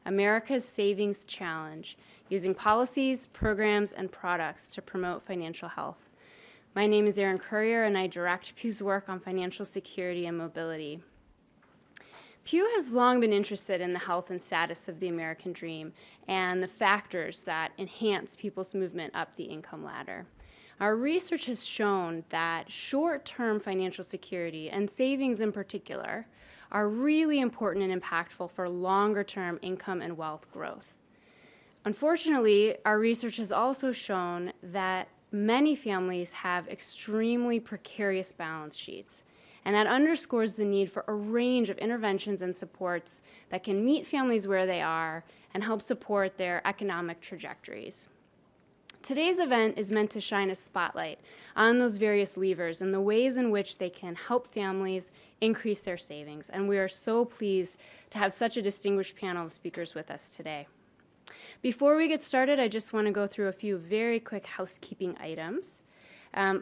America's Savings Challenge, using policies, programs, and products to promote financial health. My name is Erin Currier, and I direct Pew's work on financial security and mobility. Pew has long been interested in the health and status of the American dream and the factors that enhance people's movement up the income ladder. Our research has shown that short-term financial security, and savings in particular, are really important and impactful for longer-term income and wealth growth. Unfortunately, our research has also shown that many families have extremely precarious balance sheets, and that underscores the need for a range of interventions and supports that can meet families where they are and help support their economic trajectories. Today's event is meant to shine a spotlight on those various levers and the ways in which they can help families increase their savings, and we are so pleased to have such a distinguished panel of speakers with us today. Before we get started, I just want to go through a few very quick housekeeping items.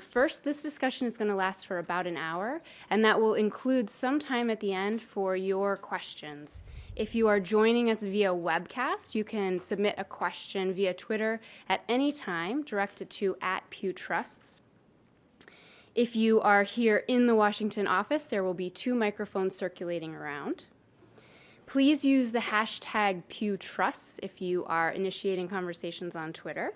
First, this discussion is going to last for about an hour, and that will include some time at the end for your questions. If you are joining us via webcast, you can submit a question via Twitter at any time, directed to @PewTrusts. If you are here in the Washington office, there will be 2 microphones circulating around. Please use the hashtag #PewTrusts if you are initiating conversations on Twitter.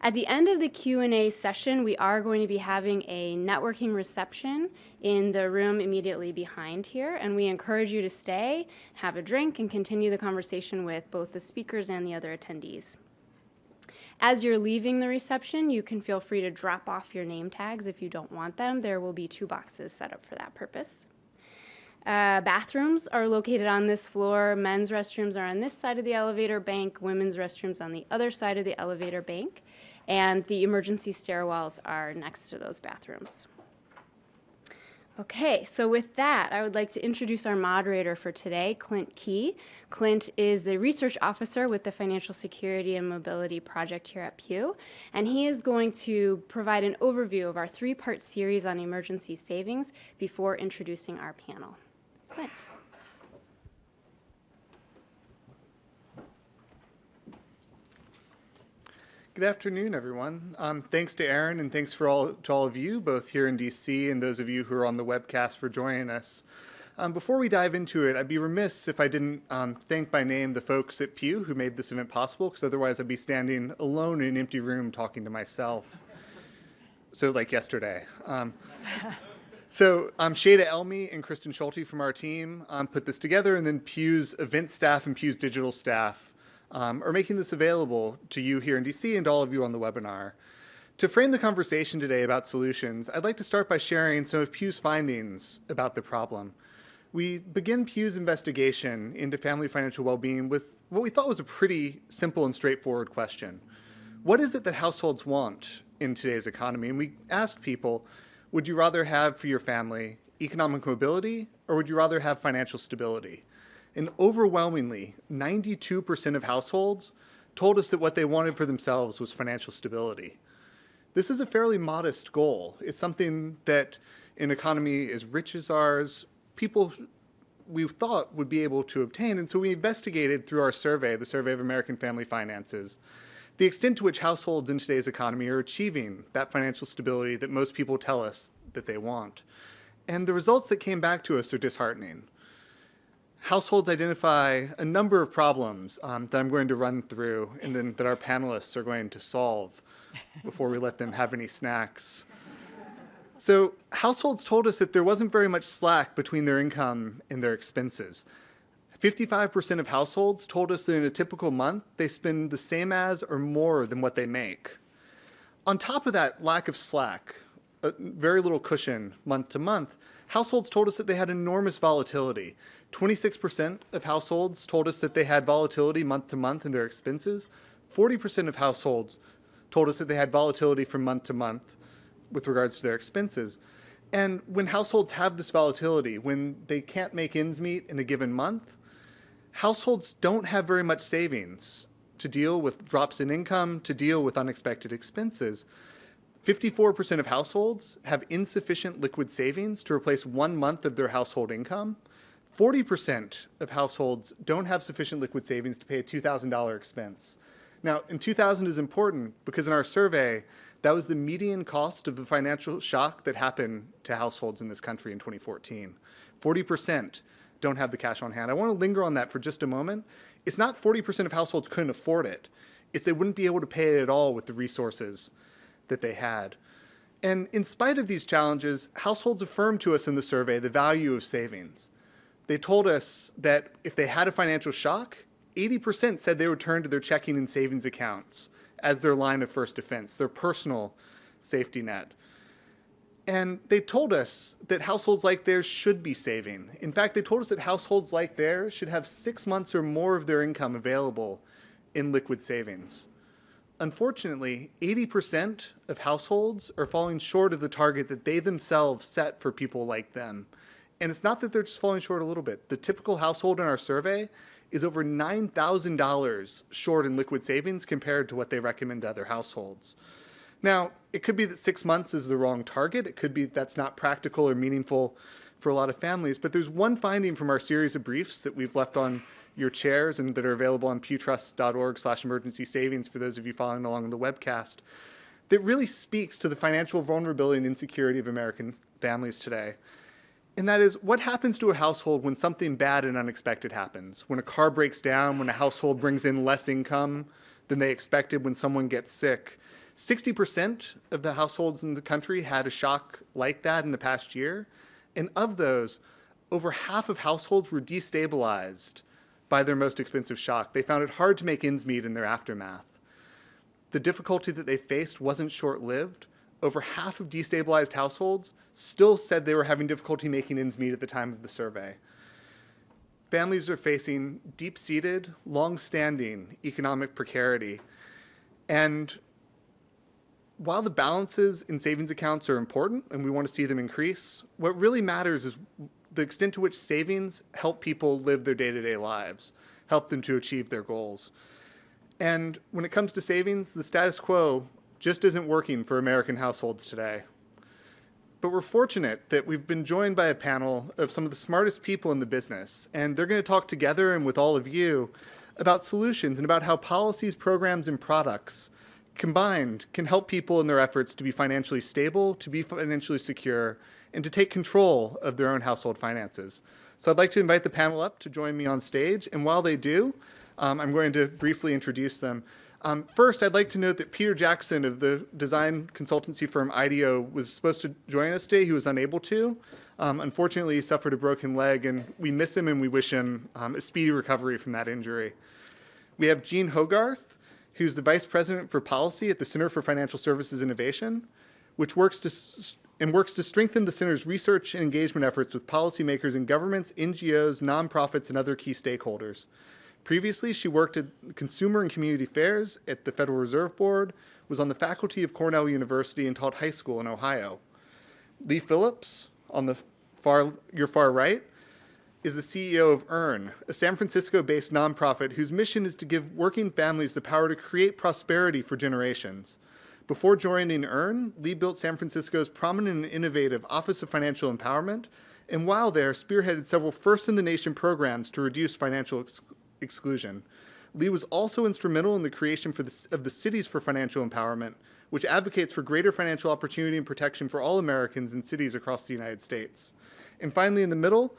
At the end of the Q&A session, we are going to be having a networking reception in the room immediately behind here, and we encourage you to stay, have a drink, and continue the conversation with both the speakers and the other attendees. As you're leaving the reception, you can feel free to drop off your name tags if you don't want them. There will be 2 boxes set up for that purpose. Bathrooms are located on this floor. Men's restrooms are on this side of the elevator bank, women's restrooms on the other side of the elevator bank, and the emergency stairwells are next to those bathrooms. Okay, so with that, I would like to introduce our moderator for today, Clint Key. Clint is a research officer with the Financial Security and Mobility Project here at Pew, and he is going to provide an overview of our 3-part series on emergency savings before introducing our panel. Clint. Good afternoon, everyone. Thanks to Erin, and thanks to all of you, both here in DC and those of you who are on the webcast, for joining us. Before we dive into it, I'd be remiss if I didn't thank by name the folks at Pew who made this event possible, because otherwise I'd be standing alone in an empty room talking to myself. So like yesterday. So Shada Elmi and Kristen Schulte from our team put this together, and then Pew's event staff and Pew's digital staff are making this available to you here in DC and to all of you on the webinar. To frame the conversation today about solutions, I'd like to start by sharing some of Pew's findings about the problem. We begin Pew's investigation into family financial well-being with what we thought was a pretty simple and straightforward question. What is it that households want in today's economy? And we asked people, would you rather have for your family economic mobility, or would you rather have financial stability? And overwhelmingly, 92% of households told us that what they wanted for themselves was financial stability. This is a fairly modest goal. It's something that in an economy as rich as ours, people we thought would be able to obtain. And so we investigated through our survey, the Survey of American Family Finances, the extent to which households in today's economy are achieving that financial stability that most people tell us that they want. And the results that came back to us are disheartening. Households identify a number of problems that I'm going to run through and then that our panelists are going to solve before we let them have any snacks. So households told us that there wasn't very much slack between their income and their expenses. 55% of households told us that in a typical month, they spend the same as or more than what they make. On top of that lack of slack, very little cushion month to month, households told us that they had enormous volatility. 26% of households told us that they had volatility month to month in their expenses. 40% of households told us that they had volatility from month to month with regards to their expenses. And when households have this volatility, when they can't make ends meet in a given month, households don't have very much savings to deal with drops in income, to deal with unexpected expenses. 54% of households have insufficient liquid savings to replace 1 month of their household income. 40% of households don't have sufficient liquid savings to pay a $2,000 expense. Now, in 2000 is important because in our survey, that was the median cost of the financial shock that happened to households in this country in 2014. 40% don't have the cash on hand. I want to linger on that for just a moment. It's not 40% of households couldn't afford it. It's they wouldn't be able to pay it at all with the resources that they had. And in spite of these challenges, households affirmed to us in the survey the value of savings. They told us that if they had a financial shock, 80% said they would turn to their checking and savings accounts as their line of first defense, their personal safety net. And they told us that households like theirs should be saving. In fact, they told us that households like theirs should have 6 months or more of their income available in liquid savings. Unfortunately, 80% of households are falling short of the target that they themselves set for people like them. And it's not that they're just falling short a little bit. The typical household in our survey is over $9,000 short in liquid savings compared to what they recommend to other households. Now, it could be that 6 months is the wrong target. It could be that's not practical or meaningful for a lot of families. But there's one finding from our series of briefs that we've left on your chairs and that are available on pewtrust.org/emergency savings for those of you following along on the webcast that really speaks to the financial vulnerability and insecurity of American families today. And that is, what happens to a household when something bad and unexpected happens? When a car breaks down, when a household brings in less income than they expected, when someone gets sick. 60% of the households in the country had a shock like that in the past year. And of those, over half of households were destabilized by their most expensive shock. They found it hard to make ends meet in their aftermath. The difficulty that they faced wasn't short-lived. Over half of destabilized households still said they were having difficulty making ends meet at the time of the survey. Families are facing deep-seated, long-standing economic precarity. And while the balances in savings accounts are important and we want to see them increase, what really matters is the extent to which savings help people live their day-to-day lives, help them to achieve their goals. And when it comes to savings, the status quo just isn't working for American households today. But we're fortunate that we've been joined by a panel of some of the smartest people in the business, and they're going to talk together and with all of you about solutions and about how policies, programs, and products combined can help people in their efforts to be financially stable, to be financially secure, and to take control of their own household finances. So I'd like to invite the panel up to join me on stage, and while they do, I'm going to briefly introduce them. First, I'd like to note that Peter Jackson of the design consultancy firm IDEO was supposed to join us today. He was unable to. Unfortunately, he suffered a broken leg, and we miss him and we wish him a speedy recovery from that injury. We have Jean Hogarth, who's the Vice President for Policy at the Center for Financial Services Innovation, which works to strengthen the center's research and engagement efforts with policymakers in governments, NGOs, nonprofits, and other key stakeholders. Previously, she worked at Consumer and Community Affairs at the Federal Reserve Board, was on the faculty of Cornell University, and taught high school in Ohio. Lee Phillips, on your far right, is the CEO of EARN, a San Francisco-based nonprofit whose mission is to give working families the power to create prosperity for generations. Before joining EARN, Lee built San Francisco's prominent and innovative Office of Financial Empowerment, and while there, spearheaded several first-in-the-nation programs to reduce financial exclusion. Lee was also instrumental in the creation of the Cities for Financial Empowerment, which advocates for greater financial opportunity and protection for all Americans in cities across the United States. And finally, in the middle,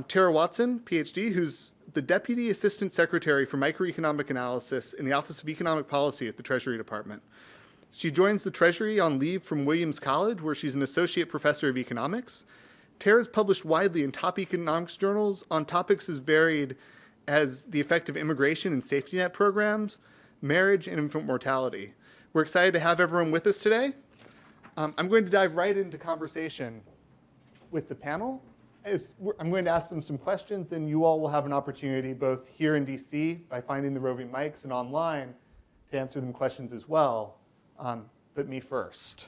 Tara Watson, PhD, who's the Deputy Assistant Secretary for Microeconomic Analysis in the Office of Economic Policy at the Treasury Department. She joins the Treasury on leave from Williams College, where she's an Associate Professor of Economics. Tara's published widely in top economics journals on topics as varied as the effect of immigration and safety net programs, marriage, and infant mortality. We're excited to have everyone with us today. I'm going to dive right into conversation with the panel. I'm going to ask them some questions, and you all will have an opportunity, both here in DC by finding the roving mics and online, to answer them questions as well, but me first.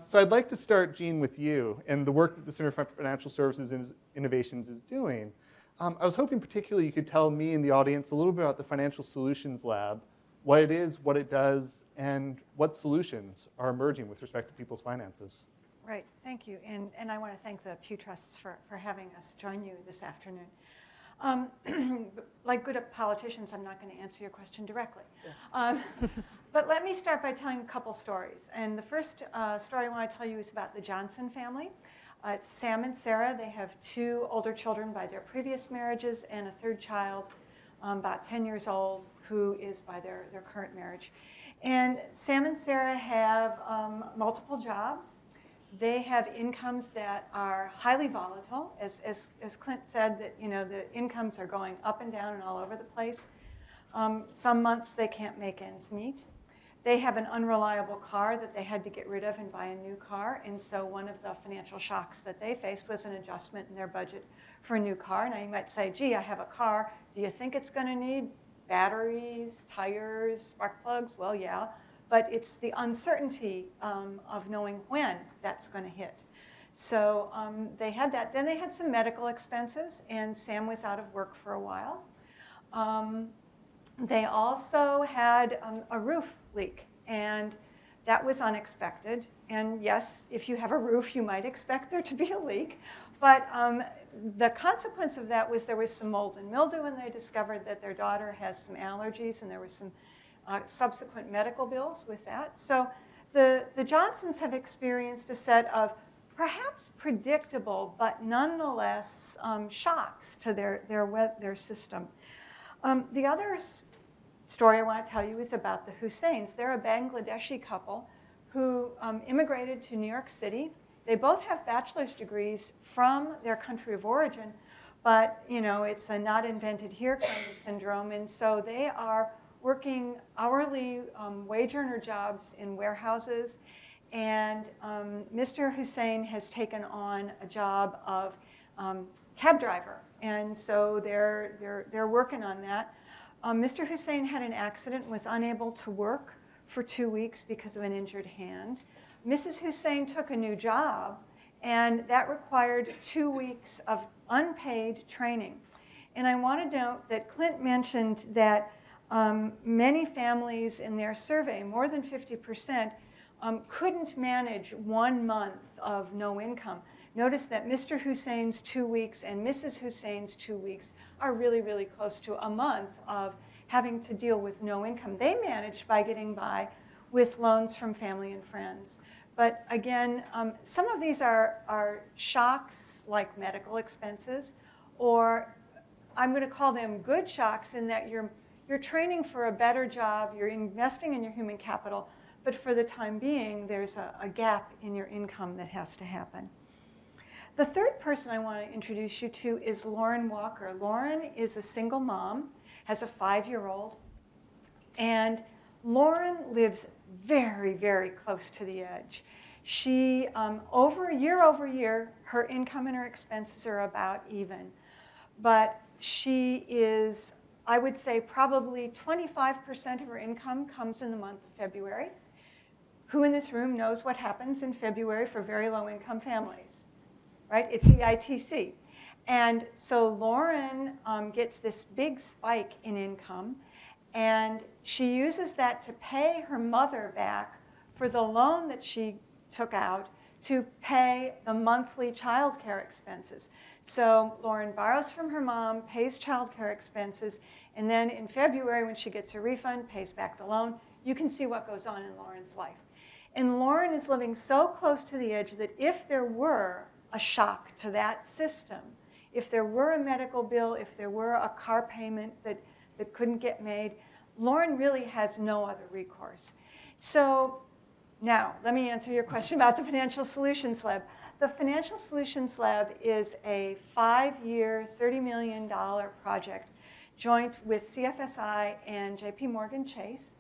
So I'd like to start, Jean, with you and the work that the Center for Financial Services Innovations is doing. I was hoping particularly you could tell me and the audience a little bit about the Financial Solutions Lab, what it is, what it does, and what solutions are emerging with respect to people's finances. Right, thank you. And I want to thank the Pew Trusts for having us join you this afternoon. Like good politicians, I'm not going to answer your question directly. Yeah. But let me start by telling a couple stories. And the first story I want to tell you is about the Johnson family. It's Sam and Sarah. They have 2 older children by their previous marriages and a 3rd child, about 10 years old, who is by their current marriage. And Sam and Sarah have multiple jobs. They have incomes that are highly volatile. As Clint said, that the incomes are going up and down and all over the place. Some months they can't make ends meet. They have an unreliable car that they had to get rid of and buy a new car. And so one of the financial shocks that they faced was an adjustment in their budget for a new car. Now you might say, gee, I have a car. Do you think it's going to need batteries, tires, spark plugs? Well, yeah. But it's the uncertainty of knowing when that's going to hit. So they had that. Then they had some medical expenses, and Sam was out of work for a while. They also had a roof leak, and that was unexpected. And yes, if you have a roof, you might expect there to be a leak. But the consequence of that was there was some mold and mildew, and they discovered that their daughter has some allergies, and there was some subsequent medical bills with that. So the Johnsons have experienced a set of perhaps predictable, but nonetheless shocks to their system. The other story I want to tell you is about the Husseins. They're a Bangladeshi couple who immigrated to New York City. They both have bachelor's degrees from their country of origin, but it's a not invented here kind of syndrome, and so they are working hourly wage earner jobs in warehouses, and Mr. Hussein has taken on a job of cab driver, and so they're working on that. Mr. Hussein had an accident and was unable to work for 2 weeks because of an injured hand. Mrs. Hussein took a new job, and that required 2 weeks of unpaid training. And I want to note that Clint mentioned that many families in their survey, more than 50%, couldn't manage 1 month of no income. Notice that Mr. Hussein's 2 weeks and Mrs. Hussein's 2 weeks are really, really close to a month of having to deal with no income. They managed by getting by with loans from family and friends. But again, some of these are shocks like medical expenses, or I'm going to call them good shocks in that you're training for a better job, you're investing in your human capital, but for the time being, there's a gap in your income that has to happen. The third person I want to introduce you to is Lauren Walker. Lauren is a single mom, has a 5-year-old, and Lauren lives very, very close to the edge. She, year over year, her income and her expenses are about even, but she is, I would say, probably 25% of her income comes in the month of February. Who in this room knows what happens in February for very low-income families? Right? It's EITC. And so Lauren gets this big spike in income, and she uses that to pay her mother back for the loan that she took out to pay the monthly child care expenses. So Lauren borrows from her mom, pays child care expenses, and then in February, when she gets her refund, pays back the loan. You can see what goes on in Lauren's life. And Lauren is living so close to the edge that if there were a shock to that system, if there were a medical bill, if there were a car payment that couldn't get made, Lauren really has no other recourse. So now, let me answer your question about the Financial Solutions Lab. The Financial Solutions Lab is a 5-year, $30 million project joint with CFSI and JP Morgan Chase.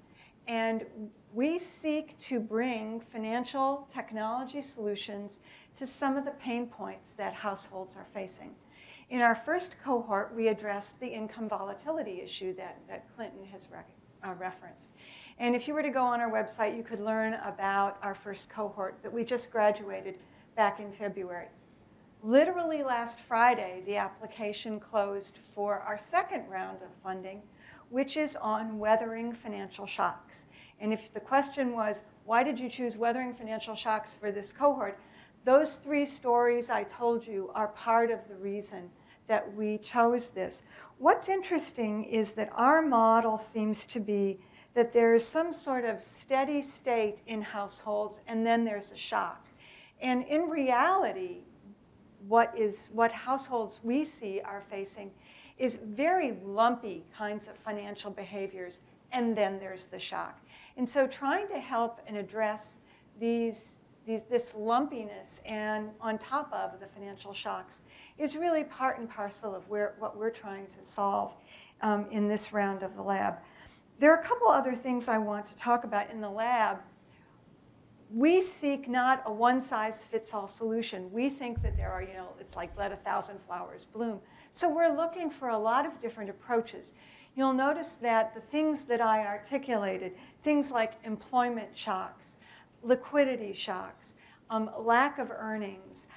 And we seek to bring financial technology solutions to some of the pain points that households are facing. In our first cohort, we addressed the income volatility issue that Clinton has referenced. And if you were to go on our website, you could learn about our first cohort that we just graduated back in February. Literally last Friday, the application closed for our second round of funding, which is on weathering financial shocks. And if the question was, why did you choose weathering financial shocks for this cohort? those 3 stories I told you are part of the reason that we chose this. What's interesting is that our model seems to be that there's some sort of steady state in households, and then there's a shock. And in reality, what households we see are facing is very lumpy kinds of financial behaviors, and then there's the shock. And so trying to help and address this lumpiness and on top of the financial shocks is really part and parcel of what we're trying to solve in this round of the lab. There are a couple other things I want to talk about in the lab. We seek not a one-size-fits-all solution. We think that there are, it's like let 1,000 flowers bloom. So we're looking for a lot of different approaches. You'll notice that the things that I articulated, things like employment shocks, liquidity shocks, lack of earnings,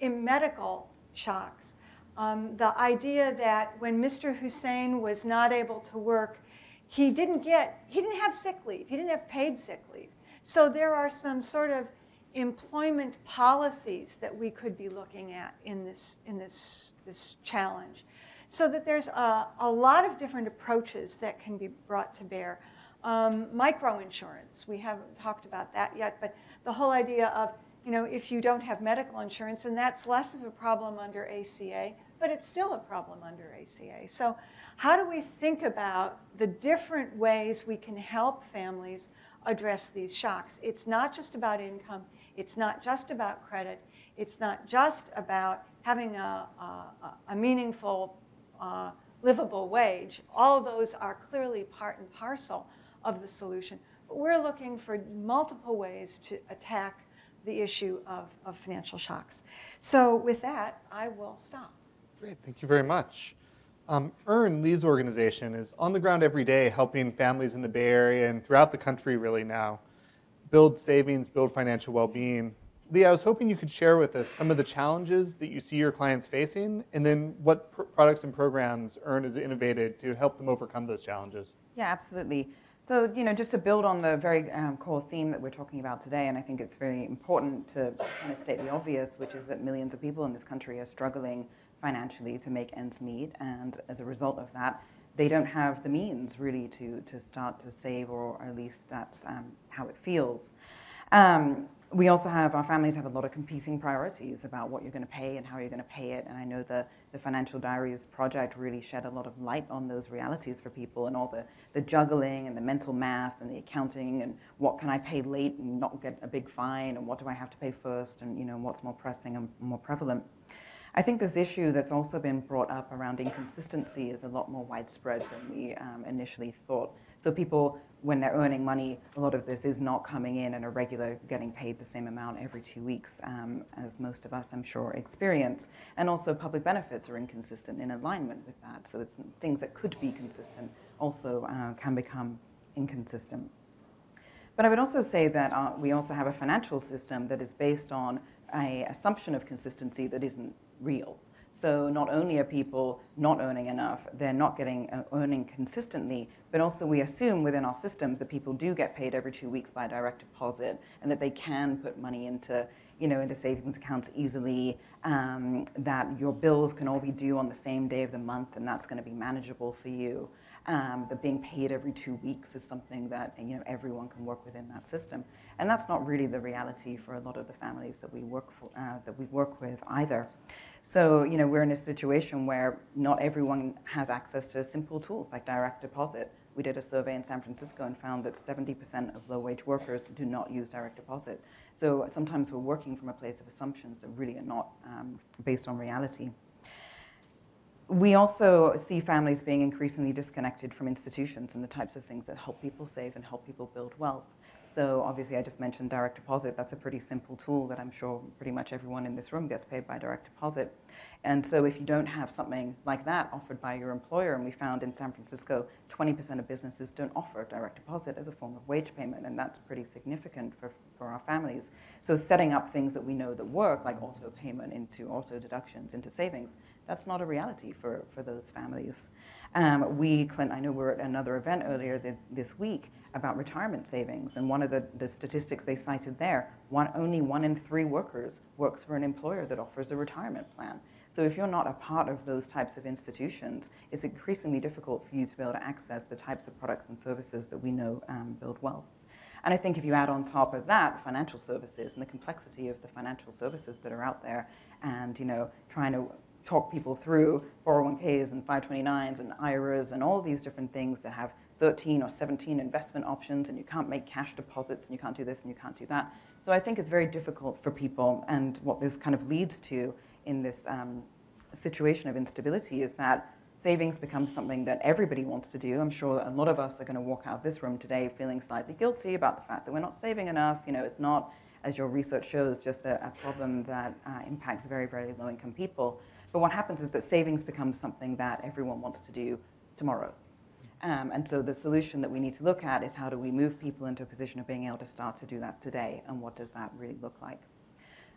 in medical shocks, the idea that when Mr. Hussein was not able to work, he didn't have sick leave. He didn't have paid sick leave. So there are some sort of employment policies that we could be looking at in this challenge. So that there's a lot of different approaches that can be brought to bear. Microinsurance, we haven't talked about that yet, but the whole idea of, if you don't have medical insurance, and that's less of a problem under ACA, but it's still a problem under ACA. So how do we think about the different ways we can help families address these shocks? It's not just about income. It's not just about credit. It's not just about having a meaningful, livable wage. All of those are clearly part and parcel of the solution. But we're looking for multiple ways to attack the issue of financial shocks. So with that, I will stop. Great, thank you very much. EARN, Lee's organization, is on the ground every day helping families in the Bay Area and throughout the country really now build savings, build financial well-being. Lee, I was hoping you could share with us some of the challenges that you see your clients facing, and then what products and programs EARN has innovated to help them overcome those challenges. Yeah, absolutely. So, just to build on the very core theme that we're talking about today, and I think it's very important to kind of state the obvious, which is that millions of people in this country are struggling financially to make ends meet, and as a result of that, they don't have the means really to start to save, or at least that's how it feels. We also our families have a lot of competing priorities about what you're going to pay and how you're going to pay it. And I know the Financial Diaries project really shed a lot of light on those realities for people, and all the juggling and the mental math and the accounting and what can I pay late and not get a big fine, and what do I have to pay first, and what's more pressing and more prevalent. I think this issue that's also been brought up around inconsistency is a lot more widespread than we initially thought. So people, when they're earning money, a lot of this is not coming in a regular, getting paid the same amount every 2 weeks, as most of us, I'm sure, experience. And also public benefits are inconsistent in alignment with that. So it's things that could be consistent also can become inconsistent. But I would also say that we also have a financial system that is based on an assumption of consistency that isn't real. So not only are people not earning enough, they're not earning consistently, but also we assume within our systems that people do get paid every 2 weeks by direct deposit, and that they can put money into savings accounts easily, that your bills can all be due on the same day of the month, and that's going to be manageable for you. That being paid every 2 weeks is something that everyone can work within that system, and that's not really the reality for a lot of the families that we work with either. So we're in a situation where not everyone has access to simple tools like direct deposit. We did a survey in San Francisco and found that 70% of low-wage workers do not use direct deposit. So sometimes we're working from a place of assumptions that really are not based on reality. We also see families being increasingly disconnected from institutions and the types of things that help people save and help people build wealth. So obviously I just mentioned direct deposit. That's a pretty simple tool that I'm sure pretty much everyone in this room gets paid by direct deposit. And so if you don't have something like that offered by your employer, and we found in San Francisco 20% of businesses don't offer direct deposit as a form of wage payment, and that's pretty significant for our families. So setting up things that we know that work, like auto payment into auto deductions into savings, that's not a reality for those families. Clint, I know we were at another event earlier this week about retirement savings, and one of the statistics they cited there only 1 in 3 workers works for an employer that offers a retirement plan. So if you're not a part of those types of institutions, it's increasingly difficult for you to be able to access the types of products and services that we know build wealth. And I think if you add on top of that financial services and the complexity of the financial services that are out there, and trying to talk people through 401ks and 529s and IRAs and all these different things that have 13 or 17 investment options, and you can't make cash deposits, and you can't do this and you can't do that. So I think it's very difficult for people, and what this kind of leads to in this situation of instability is that savings becomes something that everybody wants to do. I'm sure a lot of us are going to walk out of this room today feeling slightly guilty about the fact that we're not saving enough. It's not, as your research shows, just a problem that impacts very, very low-income people. But what happens is that savings becomes something that everyone wants to do tomorrow. And so the solution that we need to look at is how do we move people into a position of being able to start to do that today, and what does that really look like?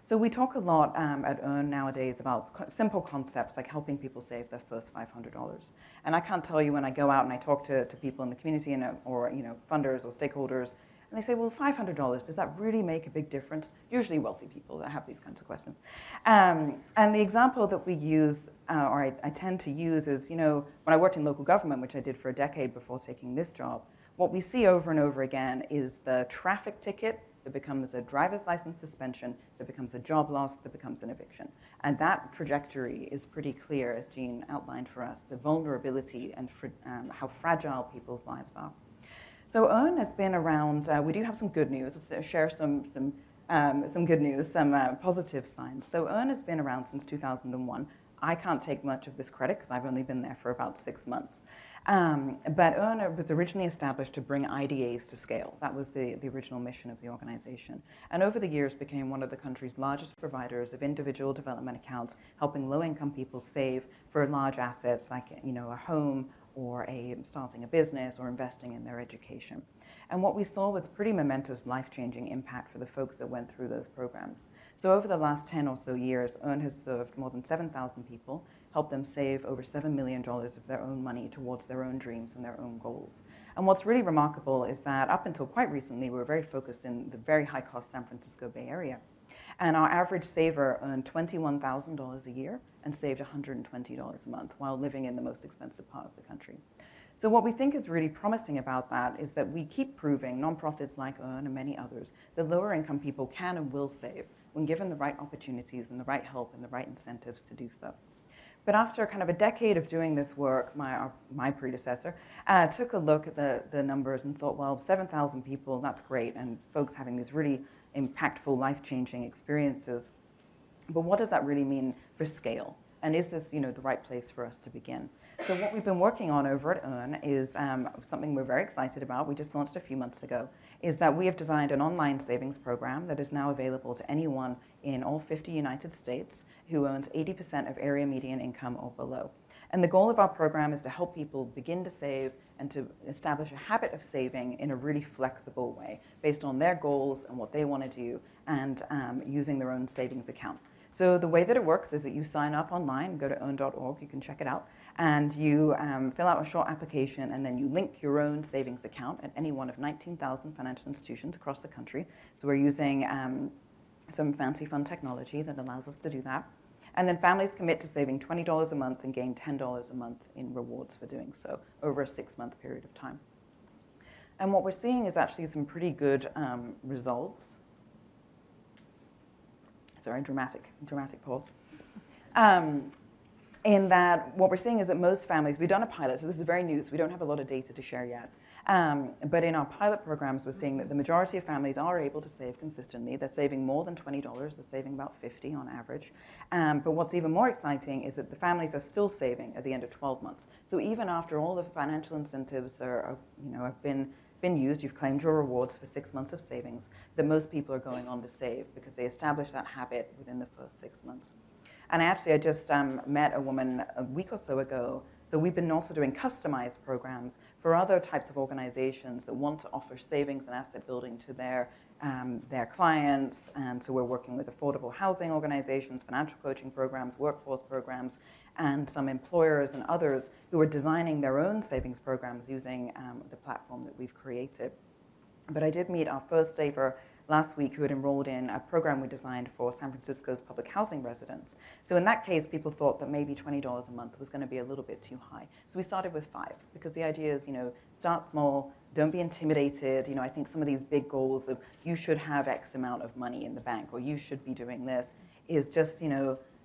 So we talk a lot at EARN nowadays about simple concepts like helping people save their first $500. And I can't tell you, when I go out and I talk to people in the community or funders or stakeholders, and they say, well, $500, does that really make a big difference? Usually wealthy people that have these kinds of questions. And the example that we use, or I tend to use, is when I worked in local government, which I did for a decade before taking this job, what we see over and over again is the traffic ticket that becomes a driver's license suspension, that becomes a job loss, that becomes an eviction. And that trajectory is pretty clear, as Jean outlined for us, the vulnerability and how fragile people's lives are. So EARN has been around. We do have some good news. Let's share some good news, some positive signs. So EARN has been around since 2001. I can't take much of this credit because I've only been there for about 6 months. But EARN was originally established to bring IDAs to scale. That was the original mission of the organization. And over the years became one of the country's largest providers of individual development accounts, helping low-income people save for large assets like a home or starting a business or investing in their education. And what we saw was pretty momentous life-changing impact for the folks that went through those programs. So over the last 10 or so years, EARN has served more than 7,000 people, helped them save over $7 million of their own money towards their own dreams and their own goals. And what's really remarkable is that up until quite recently, we were very focused in the very high-cost San Francisco Bay Area. And our average saver earned $21,000 a year and saved $120 a month while living in the most expensive part of the country. So what we think is really promising about that is that we keep proving, nonprofits like EARN and many others, that lower income people can and will save when given the right opportunities and the right help and the right incentives to do so. But after kind of a decade of doing this work, my predecessor took a look at the numbers and thought, well, 7,000 people, that's great, and folks having these really impactful, life-changing experiences. But what does that really mean for scale? And is this, the right place for us to begin? So what we've been working on over at EARN is something we're very excited about. We just launched a few months ago, is that we have designed an online savings program that is now available to anyone in all 50 United States who earns 80% of area median income or below. And the goal of our program is to help people begin to save and to establish a habit of saving in a really flexible way based on their goals and what they want to do, and using their own savings account. So the way that it works is that you sign up online, go to earn.org, you can check it out, and you fill out a short application, and then you link your own savings account at any one of 19,000 financial institutions across the country. So we're using some fancy fun technology that allows us to do that. And then families commit to saving $20 a month and gain $10 a month in rewards for doing so over a 6-month period of time. And what we're seeing is actually some pretty good results. Sorry, dramatic pause. In that what we're seeing is that most families, we've done a pilot, so this is very new, so we don't have a lot of data to share yet. But in our pilot programs, we're seeing that the majority of families are able to save consistently. They're saving more than $20, they're saving about $50 on average. But what's even more exciting is that the families are still saving at the end of 12 months. So even after all the financial incentives have been used, you've claimed your rewards for 6 months of savings, that most people are going on to save because they establish that habit within the first 6 months. And actually, I just met a woman a week or so ago. So we've been also doing customized programs for other types of organizations that want to offer savings and asset building to their clients. And so we're working with affordable housing organizations, financial coaching programs, workforce programs, and some employers and others who are designing their own savings programs using the platform that we've created. But I did meet our first saver last week who had enrolled in a program we designed for San Francisco's public housing residents. So in that case, people thought that maybe $20 a month was going to be a little bit too high. So we started with 5, because the idea is, start small, don't be intimidated. I think some of these big goals of you should have X amount of money in the bank, or you should be doing this, is just,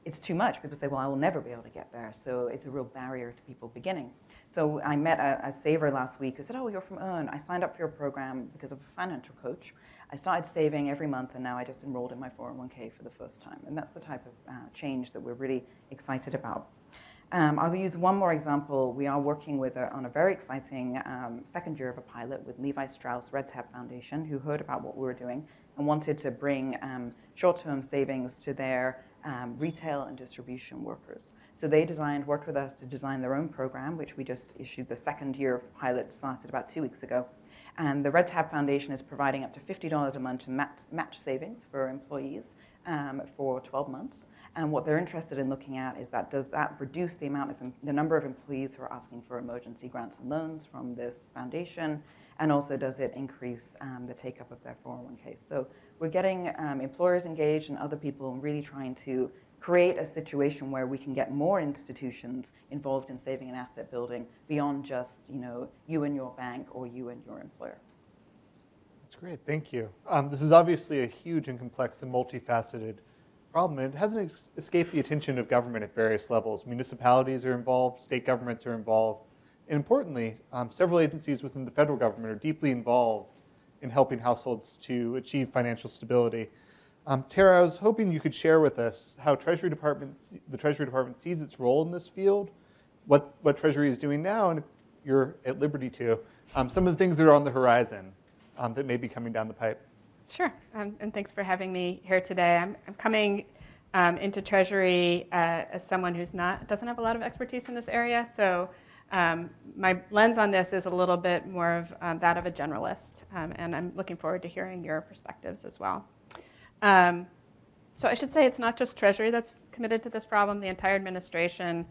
it's too much. People say, well, I will never be able to get there. So it's a real barrier to people beginning. So I met a saver last week who said, oh, you're from EARN. I signed up for your program because of a financial coach. I started saving every month, and now I just enrolled in my 401k for the first time. And that's the type of change that we're really excited about. I'll use one more example. We are working on a very exciting second year of a pilot with Levi Strauss Red Tab Foundation, who heard about what we were doing and wanted to bring short-term savings to their retail and distribution workers. So they worked with us to design their own program, which we just issued the second year of the pilot, started about 2 weeks ago. And the Red Tab Foundation is providing up to $50 a month to match savings for employees for 12 months. And what they're interested in looking at is does that reduce the number of employees who are asking for emergency grants and loans from this foundation, and also does it increase the take-up of their 401k. So we're getting employers engaged and other people and really trying to create a situation where we can get more institutions involved in saving and asset building beyond just you and your bank or you and your employer. That's great, thank you. This is obviously a huge and complex and multifaceted problem, and it hasn't escaped the attention of government at various levels. Municipalities are involved, state governments are involved, and importantly, several agencies within the federal government are deeply involved in helping households to achieve financial stability. Tara, I was hoping you could share with us how the Treasury Department sees its role in this field, what Treasury is doing now, and if you're at liberty to, some of the things that are on the horizon that may be coming down the pipe. Sure, and thanks for having me here today. I'm coming into Treasury as someone who doesn't have a lot of expertise in this area, so my lens on this is a little bit more of that of a generalist, and I'm looking forward to hearing your perspectives as well. So I should say it's not just Treasury that's committed to this problem. The entire administration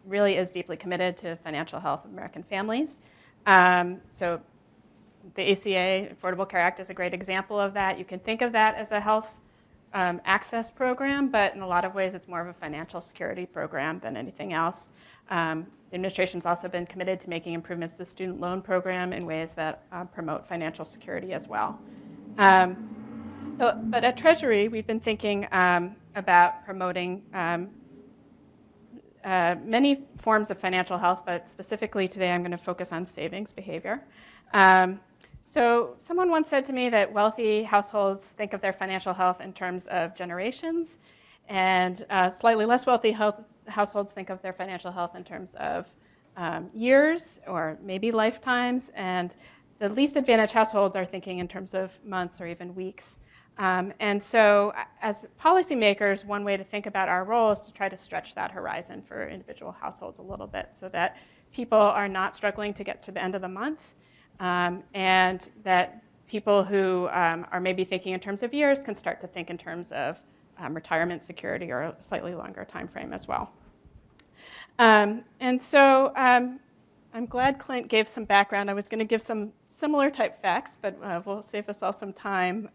really is deeply committed to financial health of American families. So the ACA, Affordable Care Act, is a great example of that. You can think of that as a health access program, but in a lot of ways it's more of a financial security program than anything else. The administration's also been committed to making improvements to the student loan program in ways that promote financial security as well. But at Treasury, we've been thinking about promoting many forms of financial health, but specifically today I'm going to focus on savings behavior. So someone once said to me that wealthy households think of their financial health in terms of generations, and slightly less wealthy households think of their financial health in terms of years or maybe lifetimes, and the least advantaged households are thinking in terms of months or even weeks. And so as policymakers, one way to think about our role is to try to stretch that horizon for individual households a little bit so that people are not struggling to get to the end of the month, and that people who are maybe thinking in terms of years can start to think in terms of retirement security or a slightly longer time frame as well. And so I'm glad Clint gave some background. I was going to give some similar type facts, but we'll save us all some time.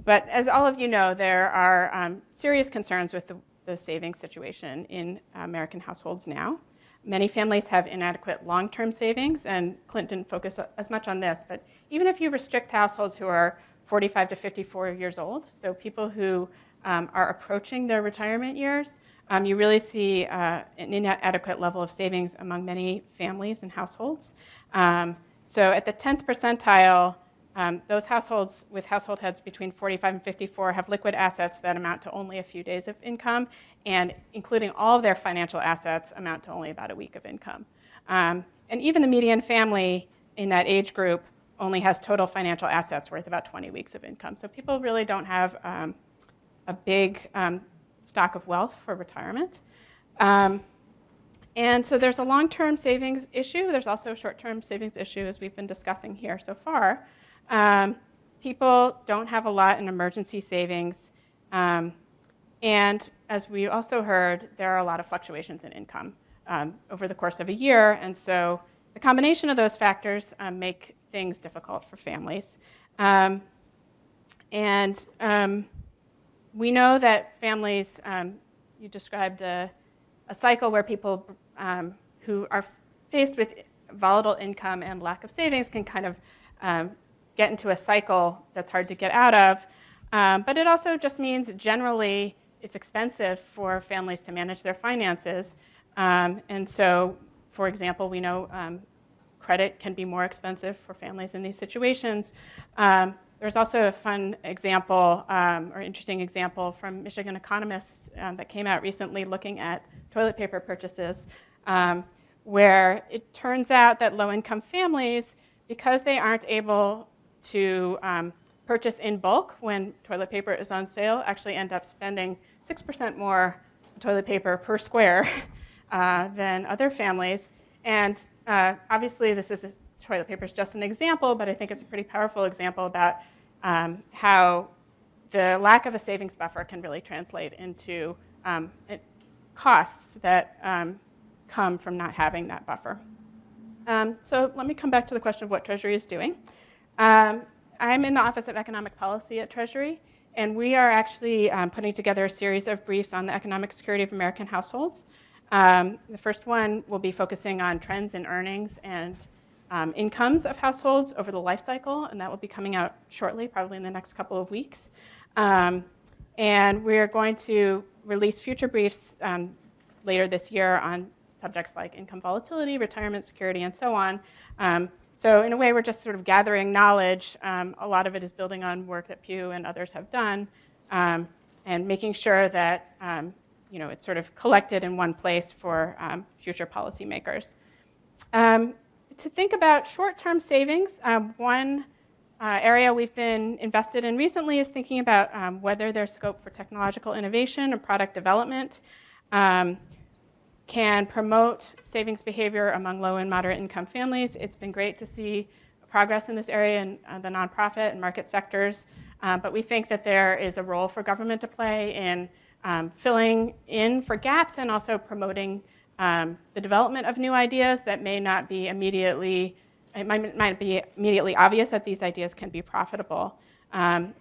But as all of you know, there are serious concerns with the savings situation in American households now. Many families have inadequate long-term savings, and Clint didn't focus as much on this, but even if you restrict households who are 45 to 54 years old, so people who are approaching their retirement years, you really see an inadequate level of savings among many families and households. So at the 10th percentile, those households with household heads between 45 and 54 have liquid assets that amount to only a few days of income, and including all of their financial assets amount to only about a week of income. And even the median family in that age group only has total financial assets worth about 20 weeks of income. So people really don't have a big stock of wealth for retirement. And so there's a long-term savings issue. There's also a short-term savings issue, as we've been discussing here so far. People don't have a lot in emergency savings. And as we also heard, there are a lot of fluctuations in income over the course of a year. And so the combination of those factors make things difficult for families. We know that families, you described a cycle where people who are faced with volatile income and lack of savings can kind of get into a cycle that's hard to get out of. But it also just means generally it's expensive for families to manage their finances. And so, for example, we know credit can be more expensive for families in these situations. There's also a fun example, or interesting example from Michigan economists that came out recently looking at toilet paper purchases, where it turns out that low-income families, because they aren't able to purchase in bulk when toilet paper is on sale, actually end up spending 6% more toilet paper per square than other families. And obviously, toilet paper is just an example, but I think it's a pretty powerful example about how the lack of a savings buffer can really translate into costs that come from not having that buffer. So let me come back to the question of what Treasury is doing. I'm in the Office of Economic Policy at Treasury, and we are actually putting together a series of briefs on the economic security of American households. The first one will be focusing on trends in earnings and incomes of households over the life cycle, and that will be coming out shortly, probably in the next couple of weeks. And we're going to release future briefs later this year on subjects like income volatility, retirement security, and so on. So in a way, we're just sort of gathering knowledge. A lot of it is building on work that Pew and others have done, and making sure that it's sort of collected in one place for future policymakers. To think about short-term savings, one area we've been invested in recently is thinking about whether there's scope for technological innovation and product development can promote savings behavior among low and moderate income families. It's been great to see progress in this area in the nonprofit and market sectors, but we think that there is a role for government to play in filling in for gaps and also promoting the development of new ideas that may not be immediately, it might be immediately obvious that these ideas can be profitable.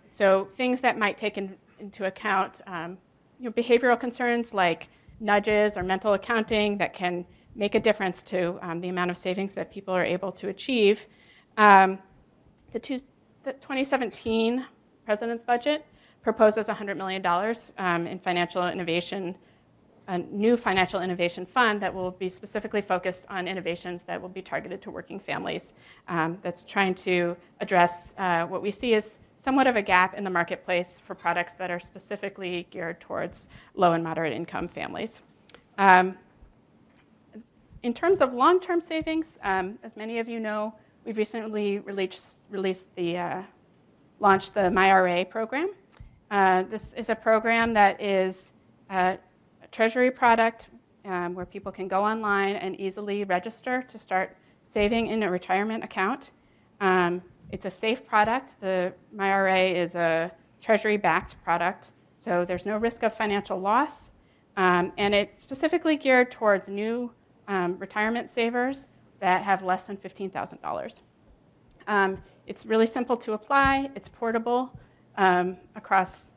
So things that might take into account behavioral concerns like nudges or mental accounting that can make a difference to the amount of savings that people are able to achieve. The 2017 President's budget proposes $100 million in financial innovation, a new financial innovation fund that will be specifically focused on innovations that will be targeted to working families. That's trying to address what we see as somewhat of a gap in the marketplace for products that are specifically geared towards low and moderate income families. In terms of long-term savings, as many of you know, we've recently launched the MyRA program. This is a program that is a Treasury product where people can go online and easily register to start saving in a retirement account. It's a safe product. The MyRA is a Treasury-backed product, so there's no risk of financial loss. And it's specifically geared towards new retirement savers that have less than $15,000. It's really simple to apply. It's portable across,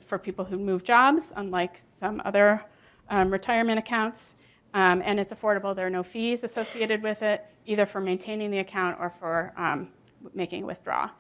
for people who move jobs, unlike some other retirement accounts. And it's affordable. There are no fees associated with it, either for maintaining the account or for making a withdrawal.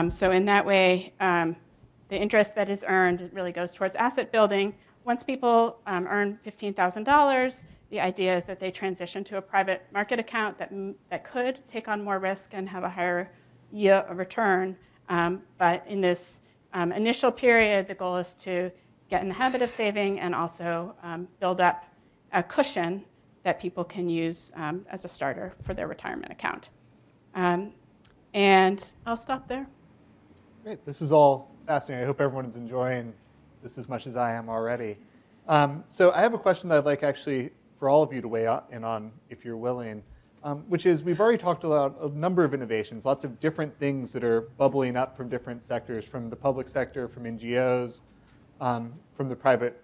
So in that way, the interest that is earned really goes towards asset building. Once people earn $15,000, the idea is that they transition to a private market account that could take on more risk and have a higher yield of return. But in this initial period, the goal is to get in the habit of saving and also build up a cushion that people can use as a starter for their retirement account. And I'll stop there. Great. This is all fascinating. I hope everyone is enjoying this as much as I am already. So I have a question that I'd like actually for all of you to weigh in on, if you're willing, which is we've already talked about a number of innovations, lots of different things that are bubbling up from different sectors, from the public sector, from NGOs, from the private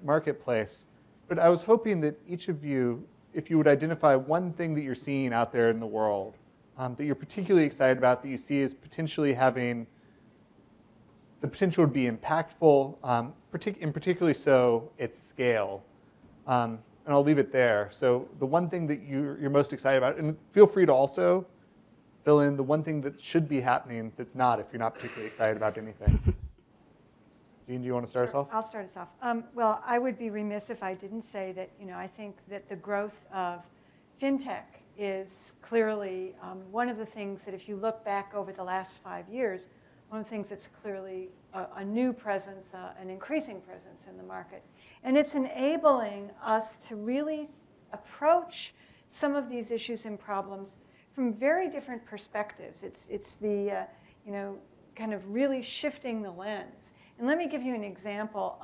marketplace. But I was hoping that each of you, if you would identify one thing that you're seeing out there in the world, that you're particularly excited about, that you see as potentially having the potential to be impactful, in particularly so at scale. And I'll leave it there. So the one thing that you're most excited about, and feel free to also fill in the one thing that should be happening that's not, if you're not particularly excited about anything. Jean, do you want to start us off? I'll start us off. Well, I would be remiss if I didn't say that, I think that the growth of fintech is clearly one of the things that if you look back over the last 5 years, one of the things that's clearly a new presence, an increasing presence in the market. And it's enabling us to really approach some of these issues and problems from very different perspectives. It's the, kind of really shifting the lens. And let me give you an example.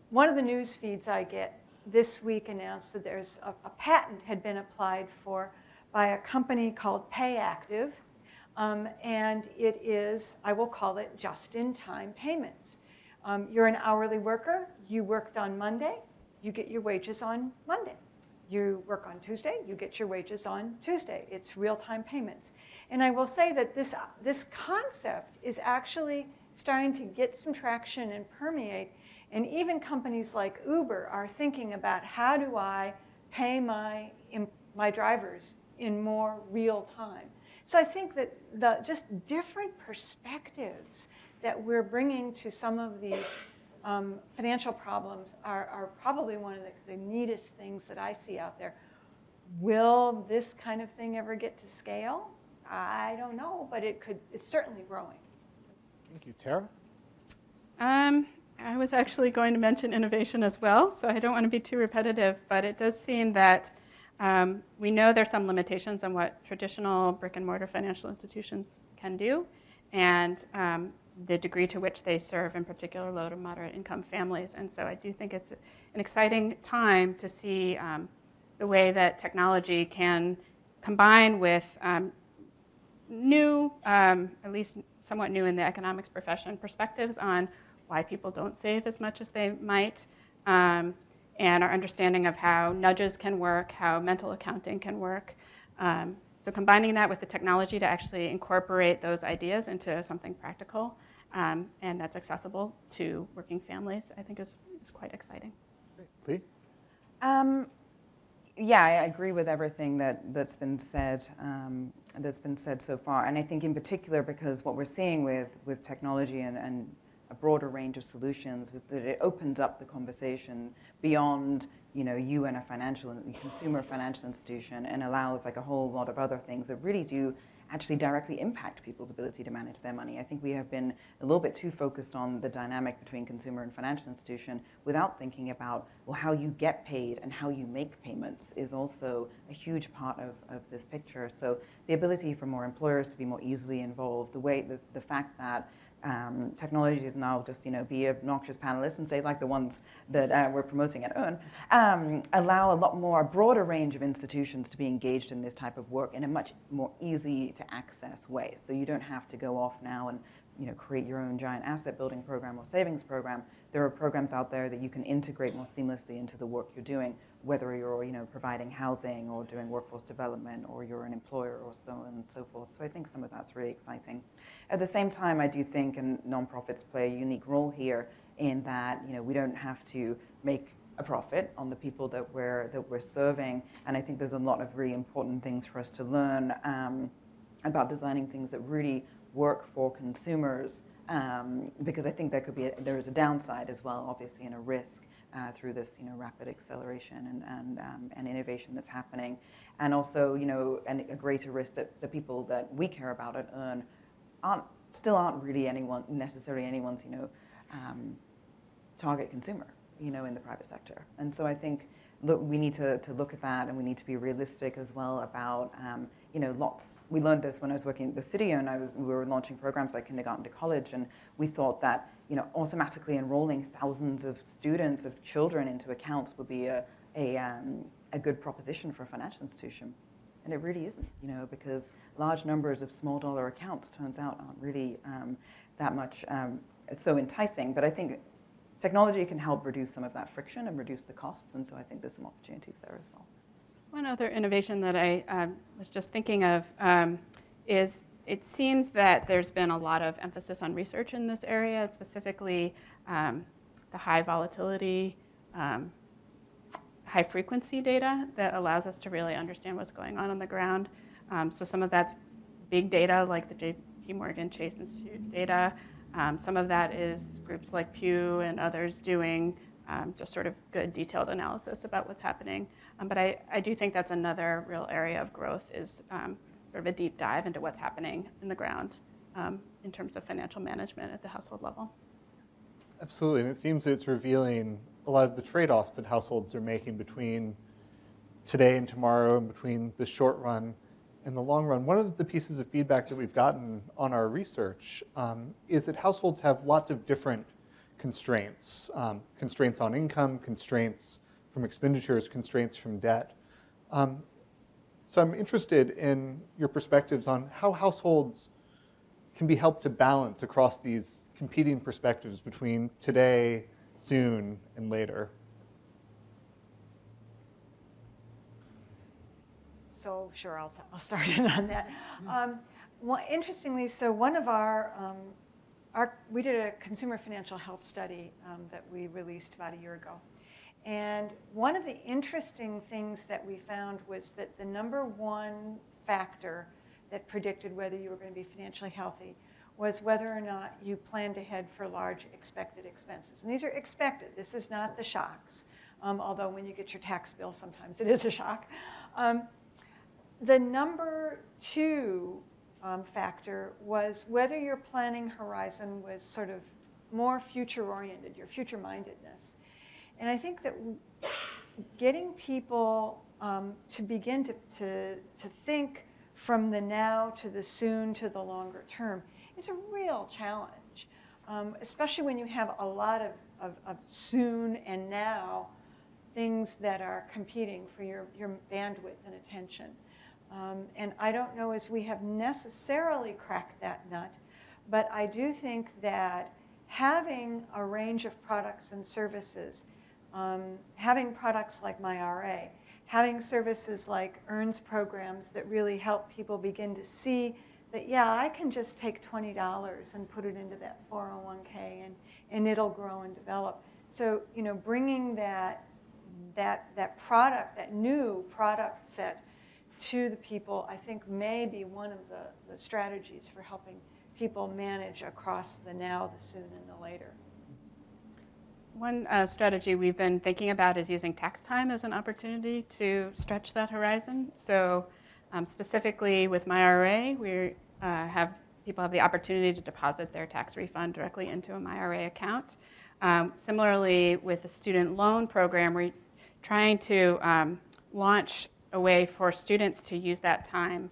One of the news feeds I get this week announced that there's a patent had been applied for by a company called PayActive. And it is, I will call it just-in-time payments. You're an hourly worker. You worked on Monday. You get your wages on Monday. You work on Tuesday. You get your wages on Tuesday. It's real-time payments. And I will say that this concept is actually starting to get some traction and permeate. And even companies like Uber are thinking about how do I pay my drivers in more real time. So I think that the just different perspectives that we're bringing to some of these financial problems are probably one of the neatest things that I see out there. Will this kind of thing ever get to scale? I don't know, but it's certainly growing. Thank you. Tara? I was actually going to mention innovation as well, so I don't want to be too repetitive, but it does seem that we know there's some limitations on what traditional brick and mortar financial institutions can do, and the degree to which they serve, in particular, low to moderate income families. And so I do think it's an exciting time to see the way that technology can combine with new, at least somewhat new in the economics profession, perspectives on why people don't save as much as they might, and our understanding of how nudges can work, how mental accounting can work. So combining that with the technology to actually incorporate those ideas into something practical and that's accessible to working families, I think is quite exciting. Great. Lee? Yeah, I agree with everything that's been said so far. And I think in particular because what we're seeing with technology and a broader range of solutions is that it opens up the conversation beyond you and a consumer financial institution and allows like a whole lot of other things that really do actually directly impact people's ability to manage their money. I think we have been a little bit too focused on the dynamic between consumer and financial institution without thinking about, well, how you get paid and how you make payments is also a huge part of this picture. So the ability for more employers to be more easily involved, the fact that technology is now just, be obnoxious panelists and say like the ones that we're promoting at EARN, allow a broader range of institutions to be engaged in this type of work in a much more easy to access way. So you don't have to go off now and create your own giant asset building program or savings program. There are programs out there that you can integrate more seamlessly into the work you're doing, whether you're providing housing or doing workforce development or you're an employer or so on and so forth. So I think some of that's really exciting. At the same time, I do think nonprofits play a unique role here in that we don't have to make a profit on the people that we're serving. And I think there's a lot of really important things for us to learn about designing things that really work for consumers, because I think there is a downside as well, obviously, and a risk through this rapid acceleration and innovation that's happening, and also and a greater risk that the people that we care about at EARN still aren't really necessarily anyone's target consumer in the private sector. And so I think we need to look at that, and we need to be realistic as well about we learned this when I was working at the city, and we were launching programs like kindergarten to college, and we thought that automatically enrolling thousands of students, of children into accounts would be a good proposition for a financial institution. And it really isn't, because large numbers of small dollar accounts turns out aren't really that much so enticing. But I think technology can help reduce some of that friction and reduce the costs, and so I think there's some opportunities there as well. One other innovation that I was just thinking of is it seems that there's been a lot of emphasis on research in this area, specifically the high volatility, high frequency data that allows us to really understand what's going on the ground. So some of that's big data like the JP Morgan Chase Institute data. Some of that is groups like Pew and others doing just sort of good detailed analysis about what's happening. But I do think that's another real area of growth is sort of a deep dive into what's happening in the ground in terms of financial management at the household level. Absolutely, and it seems it's revealing a lot of the trade-offs that households are making between today and tomorrow and between the short run and the long run. One of the pieces of feedback that we've gotten on our research is that households have lots of different constraints, constraints on income, constraints from expenditures, constraints from debt. So I'm interested in your perspectives on how households can be helped to balance across these competing perspectives between today, soon, and later. So sure, I'll start in on that. Well, interestingly, so one of we did a consumer financial health study that we released about a year ago. And one of the interesting things that we found was that the number one factor that predicted whether you were going to be financially healthy was whether or not you planned ahead for large expected expenses. And these are expected. This is not the shocks, although when you get your tax bill, sometimes it is a shock. The number two factor was whether your planning horizon was sort of more future-oriented, your future-mindedness. And I think that getting people to begin to think from the now to the soon to the longer term is a real challenge, especially when you have a lot of soon and now things that are competing for your bandwidth and attention. And I don't know as we have necessarily cracked that nut, but I do think that having a range of products and services, having products like MyRA, having services like EARNS programs that really help people begin to see that, yeah, I can just take $20 and put it into that 401k and it'll grow and develop. So, bringing that product, that new product set to the people, I think may be one of the strategies for helping people manage across the now, the soon, and the later. One strategy we've been thinking about is using tax time as an opportunity to stretch that horizon. So specifically with MyRA, we people have the opportunity to deposit their tax refund directly into a MyRA account. Similarly, with the student loan program, we're trying to launch a way for students to use that time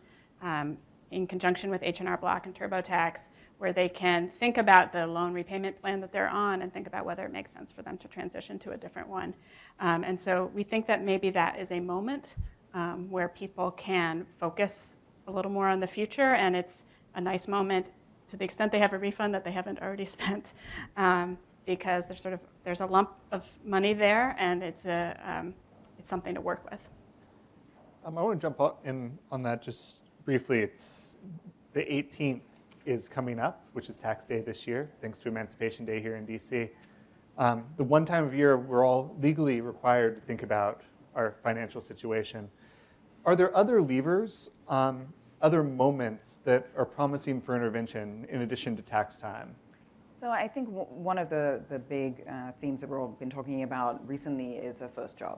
in conjunction with H&R Block and TurboTax, where they can think about the loan repayment plan that they're on and think about whether it makes sense for them to transition to a different one. And so we think that maybe that is a moment where people can focus a little more on the future, and it's a nice moment to the extent they have a refund that they haven't already spent, because there's a lump of money there, and it's something to work with. I want to jump in on that just briefly. It's the 18th is coming up, which is tax day this year, thanks to Emancipation Day here in DC. The one time of year we're all legally required to think about our financial situation. Are there other levers, other moments that are promising for intervention in addition to tax time? So I think one of the big themes that we've all been talking about recently is a first job.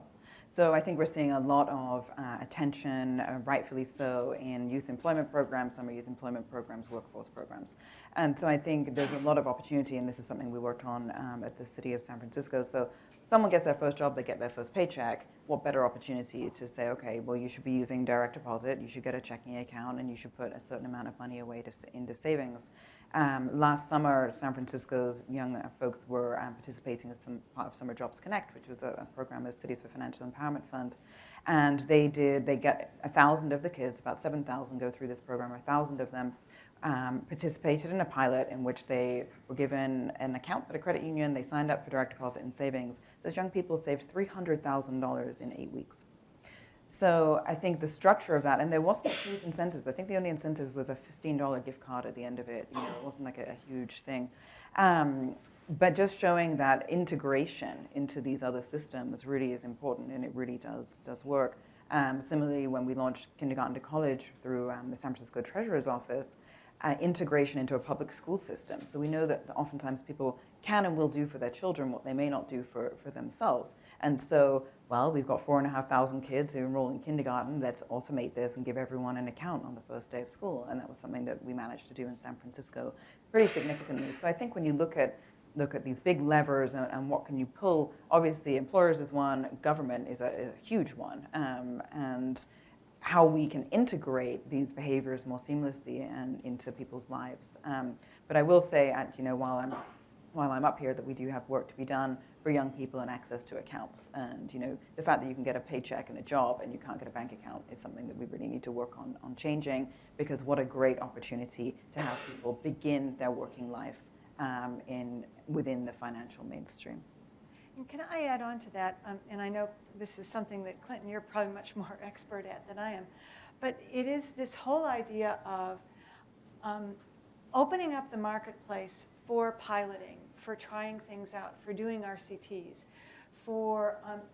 So I think we're seeing a lot of attention, rightfully so, in youth employment programs, summer youth employment programs, workforce programs. And so I think there's a lot of opportunity, and this is something we worked on at the city of San Francisco. So someone gets their first job, they get their first paycheck. What better opportunity to say, okay, well, you should be using direct deposit, you should get a checking account, and you should put a certain amount of money away into savings. Last summer, San Francisco's young folks were participating in some part of Summer Jobs Connect, which was a program of Cities for Financial Empowerment Fund. And they get 1,000 of the kids, about 7,000 go through this program, 1,000 of them participated in a pilot in which they were given an account at a credit union, they signed up for direct deposit and savings. Those young people saved $300,000 in 8 weeks. So I think the structure of that, and there wasn't huge incentives. I think the only incentive was a $15 gift card at the end of it. You know, it wasn't like a huge thing. But just showing that integration into these other systems really is important, and it really does work. Similarly, when we launched kindergarten to college through the San Francisco Treasurer's office, integration into a public school system. So we know that oftentimes people can and will do for their children what they may not do for themselves. And so, well, we've got 4,500 kids who enroll in kindergarten. Let's automate this and give everyone an account on the first day of school. And that was something that we managed to do in San Francisco pretty significantly. So I think when you look at these big levers and what can you pull, obviously employers is one, government is a huge one. And how we can integrate these behaviors more seamlessly and into people's lives. But I will say, while I'm up here, that we do have work to be done for young people and access to accounts. And the fact that you can get a paycheck and a job and you can't get a bank account is something that we really need to work on changing, because what a great opportunity to have people begin their working life within the financial mainstream. And can I add on to that? And I know this is something that, Clinton, you're probably much more expert at than I am. But it is this whole idea of opening up the marketplace for piloting, for trying things out, for doing RCTs,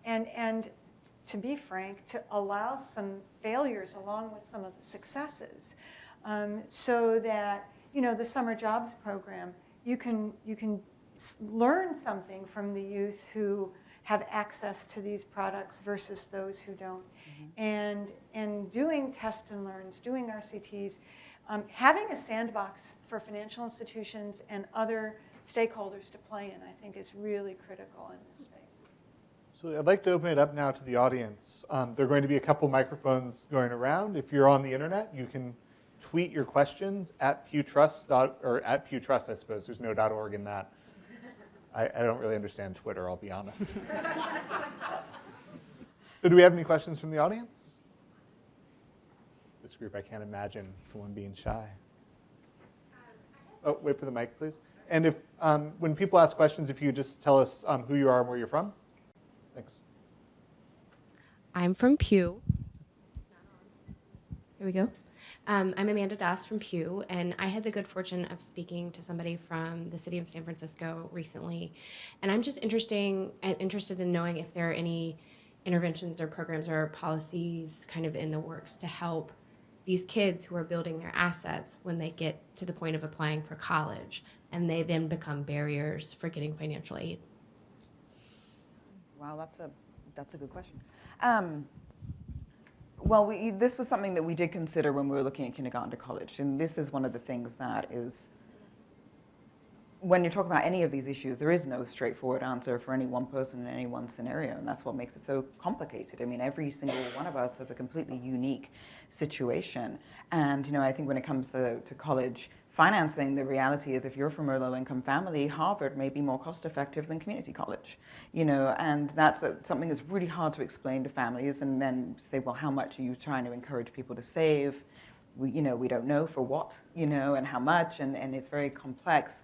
and to be frank, to allow some failures along with some of the successes, so that the summer jobs program, you can learn something from the youth who have access to these products versus those who don't. Mm-hmm. And doing test and learns, doing RCTs, having a sandbox for financial institutions and other stakeholders to play in, I think, is really critical in this space. So I'd like to open it up now to the audience. There are going to be a couple microphones going around. If you're on the internet, you can tweet your questions at pewtrust, or at pewtrust, I suppose. There's no .org in that. I don't really understand Twitter, I'll be honest. So do we have any questions from the audience? This group, I can't imagine someone being shy. Oh, wait for the mic, please. And if when people ask questions, if you just tell us who you are and where you're from. Thanks. I'm from Pew. Here we go. I'm Amanda Das from Pew, and I had the good fortune of speaking to somebody from the city of San Francisco recently. And I'm just interested in knowing if there are any interventions or programs or policies kind of in the works to help these kids who are building their assets when they get to the point of applying for college, and they then become barriers for getting financial aid. Wow, that's a good question. Well, this was something that we did consider when we were looking at kindergarten to college. And this is one of the things that is, when you're talking about any of these issues, there is no straightforward answer for any one person in any one scenario. And that's what makes it so complicated. I mean, every single one of us has a completely unique situation. And, I think when it comes to college financing, the reality is if you're from a low-income family, Harvard may be more cost-effective than community college, and that's something that's really hard to explain to families, and then say, well, how much are you trying to encourage people to save? We don't know for what, and how much, and it's very complex.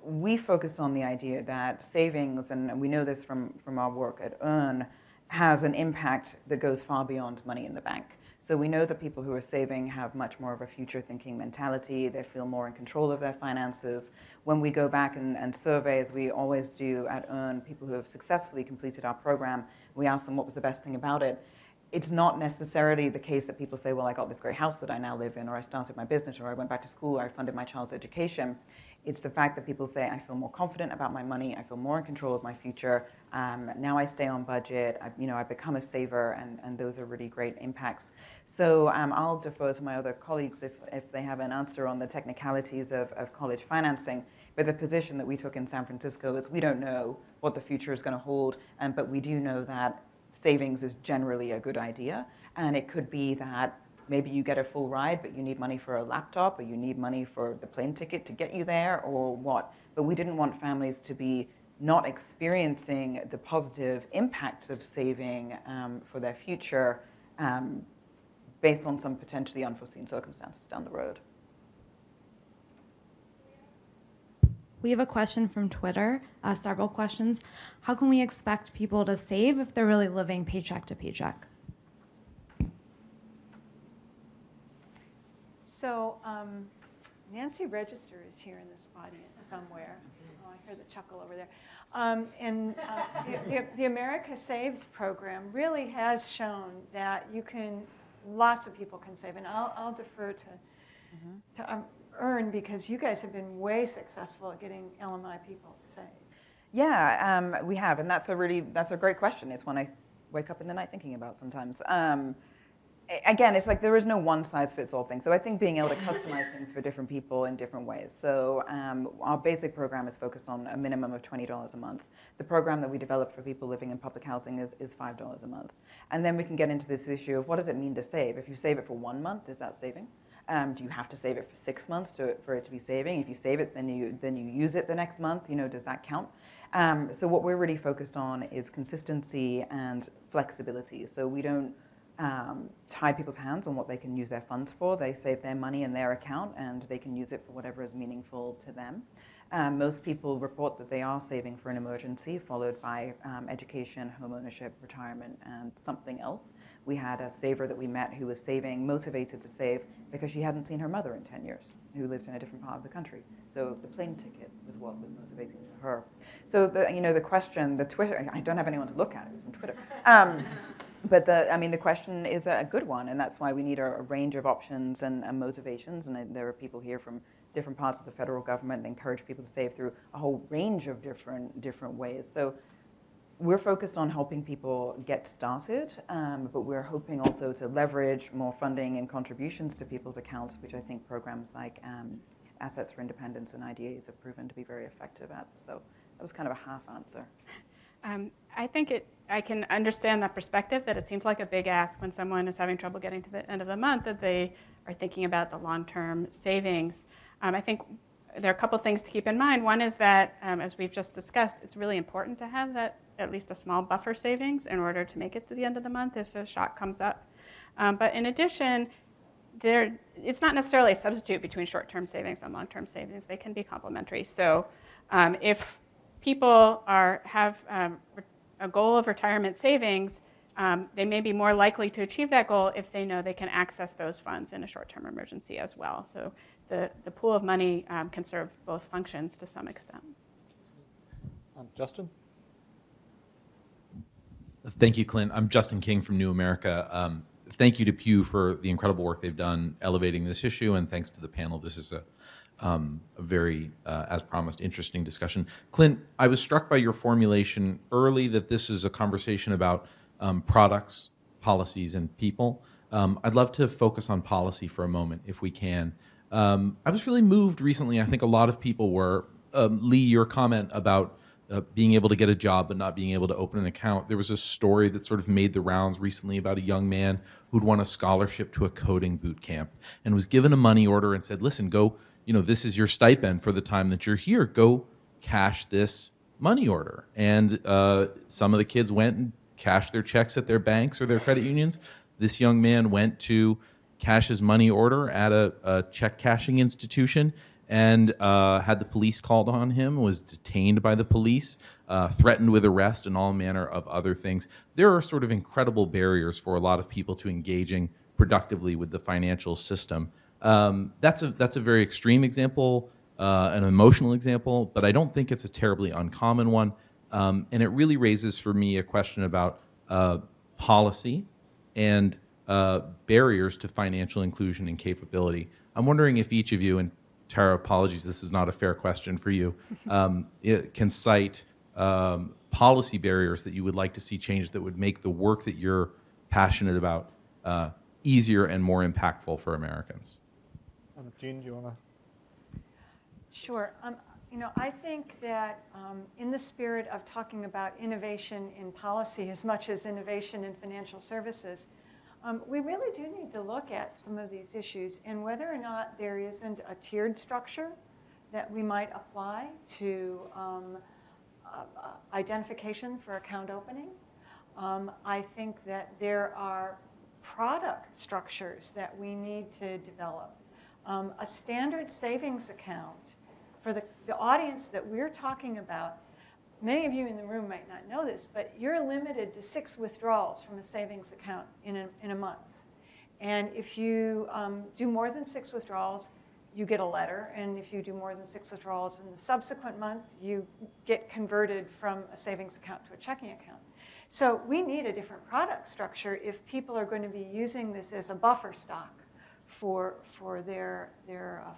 We focus on the idea that savings, and we know this from our work at EARN, has an impact that goes far beyond money in the bank. So we know that people who are saving have much more of a future-thinking mentality. They feel more in control of their finances. When we go back and survey, as we always do at EARN, people who have successfully completed our program, we ask them what was the best thing about it. It's not necessarily the case that people say, well, I got this great house that I now live in, or I started my business, or I went back to school, or I funded my child's education. It's the fact that people say, I feel more confident about my money, I feel more in control of my future, now I stay on budget, I become a saver, and those are really great impacts. So I'll defer to my other colleagues if they have an answer on the technicalities of college financing. But the position that we took in San Francisco is we don't know what the future is going to hold, but we do know that savings is generally a good idea. And it could be that maybe you get a full ride, but you need money for a laptop, or you need money for the plane ticket to get you there, or what. But we didn't want families to be not experiencing the positive impacts of saving for their future based on some potentially unforeseen circumstances down the road. We have a question from Twitter, several questions. How can we expect people to save if they're really living paycheck to paycheck? So Nancy Register is here in this audience somewhere. Oh, I hear the chuckle over there. The America Saves program really has shown that lots of people can save. And I'll defer to Earn, because you guys have been way successful at getting LMI people to save. Yeah, we have, and that's a great question. It's one I wake up in the night thinking about sometimes. Again, it's like there is no one-size-fits-all thing. So I think being able to customize things for different people in different ways. So our basic program is focused on a minimum of $20 a month. The program that we developed for people living in public housing is $5 a month. And then we can get into this issue of what does it mean to save? If you save it for 1 month, is that saving? Do you have to save it for 6 months for it to be saving? If you save it, then you use it the next month. Does that count? So what we're really focused on is consistency and flexibility. So we don't tie people's hands on what they can use their funds for. They save their money in their account, and they can use it for whatever is meaningful to them. Most people report that they are saving for an emergency, followed by education, home ownership, retirement, and something else. We had a saver that we met who was saving, motivated to save, because she hadn't seen her mother in 10 years, who lived in a different part of the country. So the plane ticket was what was motivating to her. So the question, the Twitter, I don't have anyone to look at, it was from Twitter. But the question is a good one, and that's why we need a range of options and motivations. And there are people here from different parts of the federal government that encourage people to save through a whole range of different ways. So we're focused on helping people get started, but we're hoping also to leverage more funding and contributions to people's accounts, which I think programs like Assets for Independence and IDAs have proven to be very effective at. So that was kind of a half answer. I think I can understand that perspective, that it seems like a big ask when someone is having trouble getting to the end of the month, that they are thinking about the long-term savings. I think there are a couple things to keep in mind. One is that, as we've just discussed, it's really important to have that at least a small buffer savings in order to make it to the end of the month if a shock comes up. But in addition, it's not necessarily a substitute between short-term savings and long-term savings. They can be complementary. So if people have a goal of retirement savings, they may be more likely to achieve that goal if they know they can access those funds in a short-term emergency as well. So the pool of money can serve both functions to some extent. Justin? Thank you, Clint. I'm Justin King from New America. Thank you to Pew for the incredible work they've done elevating this issue, and thanks to the panel. This is a very, as promised, interesting discussion. Clint, I was struck by your formulation early that this is a conversation about products, policies, and people. I'd love to focus on policy for a moment, if we can. I was really moved recently, I think a lot of people were. Lee, your comment about being able to get a job but not being able to open an account. There was a story that sort of made the rounds recently about a young man who'd won a scholarship to a coding boot camp and was given a money order and said, listen, go, this is your stipend for the time that you're here. Go cash this money order. And some of the kids went and cashed their checks at their banks or their credit unions. This young man went to cash his money order at a check cashing institution and had the police called on him, was detained by the police, threatened with arrest and all manner of other things. There are sort of incredible barriers for a lot of people to engaging productively with the financial system. That's a very extreme example, an emotional example, but I don't think it's a terribly uncommon one. And it really raises for me a question about policy and barriers to financial inclusion and capability. I'm wondering if each of you, and Tara, apologies, this is not a fair question for you, can cite policy barriers that you would like to see changed that would make the work that you're passionate about easier and more impactful for Americans. Jean, do you want to? Sure. I think that in the spirit of talking about innovation in policy as much as innovation in financial services, we really do need to look at some of these issues and whether or not there isn't a tiered structure that we might apply to identification for account opening. I think that there are product structures that we need to develop. A standard savings account for the audience that we're talking about. Many of you in the room might not know this, but you're limited to 6 withdrawals from a savings account in a month. And if you do more than 6 withdrawals, you get a letter. And if you do more than 6 withdrawals in the subsequent month, you get converted from a savings account to a checking account. So we need a different product structure if people are going to be using this as a buffer stock for their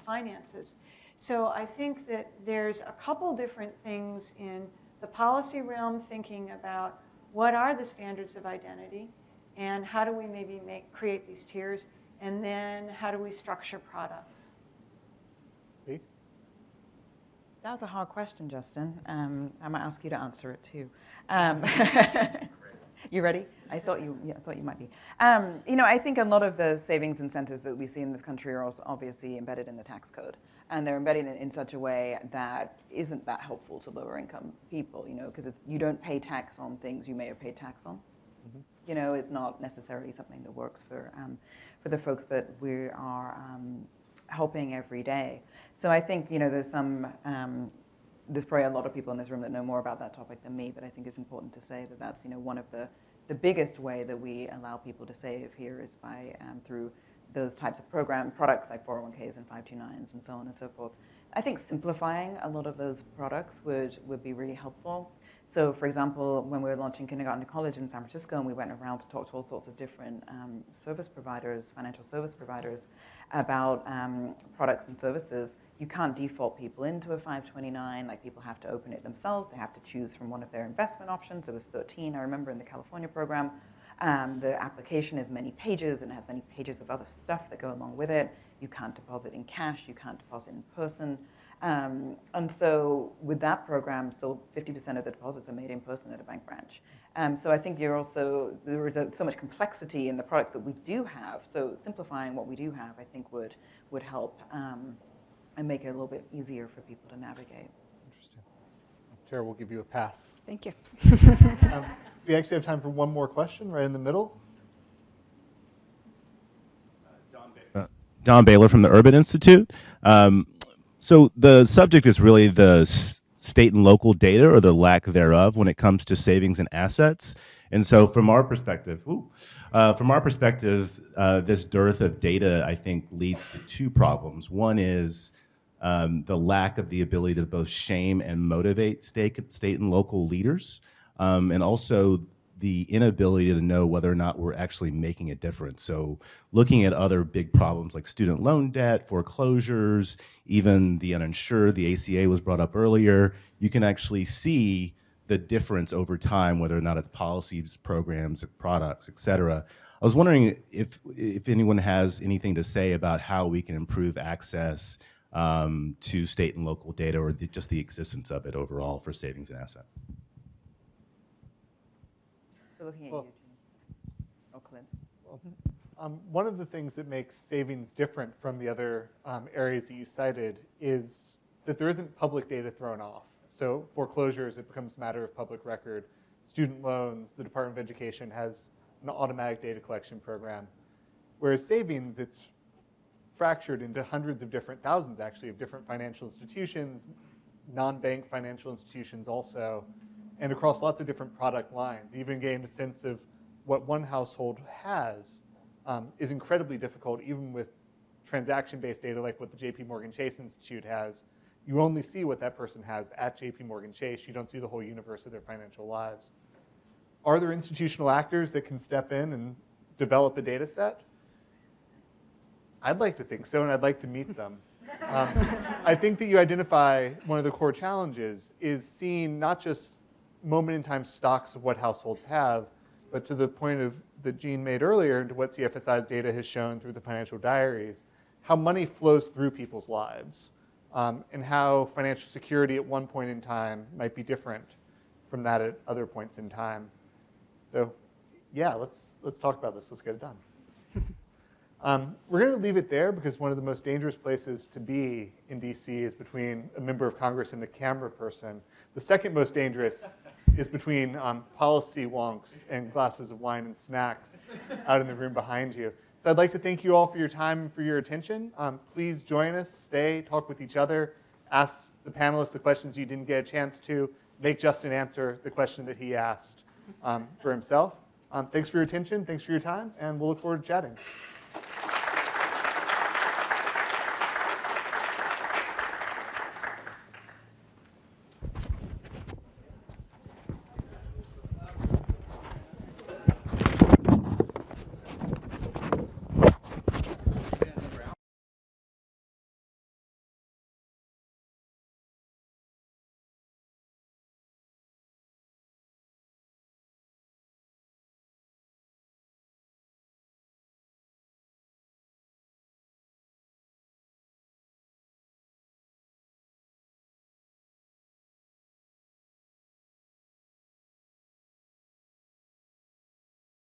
finances. So I think that there's a couple different things in the policy realm thinking about what are the standards of identity and how do we maybe create these tiers, and then how do we structure products? Lee? That was a hard question, Justin. I might ask you to answer it too. You ready? I thought you might be. I think a lot of the savings incentives that we see in this country are also obviously embedded in the tax code, and they're embedded in such a way that isn't that helpful to lower income people. Because you don't pay tax on things you may have paid tax on. Mm-hmm. It's not necessarily something that works for the folks that we are helping every day. So I think there's some. There's probably a lot of people in this room that know more about that topic than me, but I think it's important to say that that's one of the biggest way that we allow people to save here is by through those types of products like 401ks and 529s and so on and so forth. I think simplifying a lot of those products would be really helpful. So, for example, when we were launching kindergarten to college in San Francisco, and we went around to talk to all sorts of different service providers, financial service providers, about products and services, you can't default people into a 529. Like, people have to open it themselves. They have to choose from one of their investment options. It was 13, I remember, in the California program. The application is many pages, and it has many pages of other stuff that go along with it. You can't deposit in cash. You can't deposit in person. And so with that program, still 50% of the deposits are made in person at a bank branch. So I think there is so much complexity in the products that we do have. So simplifying what we do have, I think, would help and make it a little bit easier for people to navigate. Interesting. Tara, we'll give you a pass. Thank you. We actually have time for one more question right in the middle. Don Baylor from the Urban Institute. So the subject is really the state and local data, or the lack thereof, when it comes to savings and assets. And so from our perspective, this dearth of data, I think, leads to two problems. One is the lack of the ability to both shame and motivate state and local leaders, and also the inability to know whether or not we're actually making a difference. So looking at other big problems like student loan debt, foreclosures, even the uninsured, the ACA was brought up earlier, you can actually see the difference over time, whether or not it's policies, programs, products, et cetera. I was wondering if anyone has anything to say about how we can improve access to state and local data, or just the existence of it overall for savings and assets. Looking at you, Gene. Clint. One of the things that makes savings different from the other areas that you cited is that there isn't public data thrown off. So foreclosures, it becomes a matter of public record. Student loans, the Department of Education has an automatic data collection program. Whereas savings, it's fractured into hundreds of thousands actually, of different financial institutions, non-bank financial institutions also, and across lots of different product lines. Even getting a sense of what one household has is incredibly difficult, even with transaction-based data like what the JP Morgan Chase Institute has. You only see what that person has at JP Morgan Chase. You don't see the whole universe of their financial lives. Are there institutional actors that can step in and develop a data set? I'd like to think so, and I'd like to meet them. I think that you identify one of the core challenges is seeing not just moment-in-time stocks of what households have, but to the point that Gene made earlier, and to what CFSI's data has shown through the financial diaries, how money flows through people's lives, and how financial security at one point in time might be different from that at other points in time. So, yeah, let's talk about this. Let's get it done. We're going to leave it there because one of the most dangerous places to be in DC is between a member of Congress and a camera person. The second most dangerous is between policy wonks and glasses of wine and snacks out in the room behind you. So I'd like to thank you all for your time and for your attention. Please join us, stay, talk with each other, ask the panelists the questions you didn't get a chance to, make Justin answer the question that he asked for himself. Thanks for your attention, thanks for your time, and we'll look forward to chatting.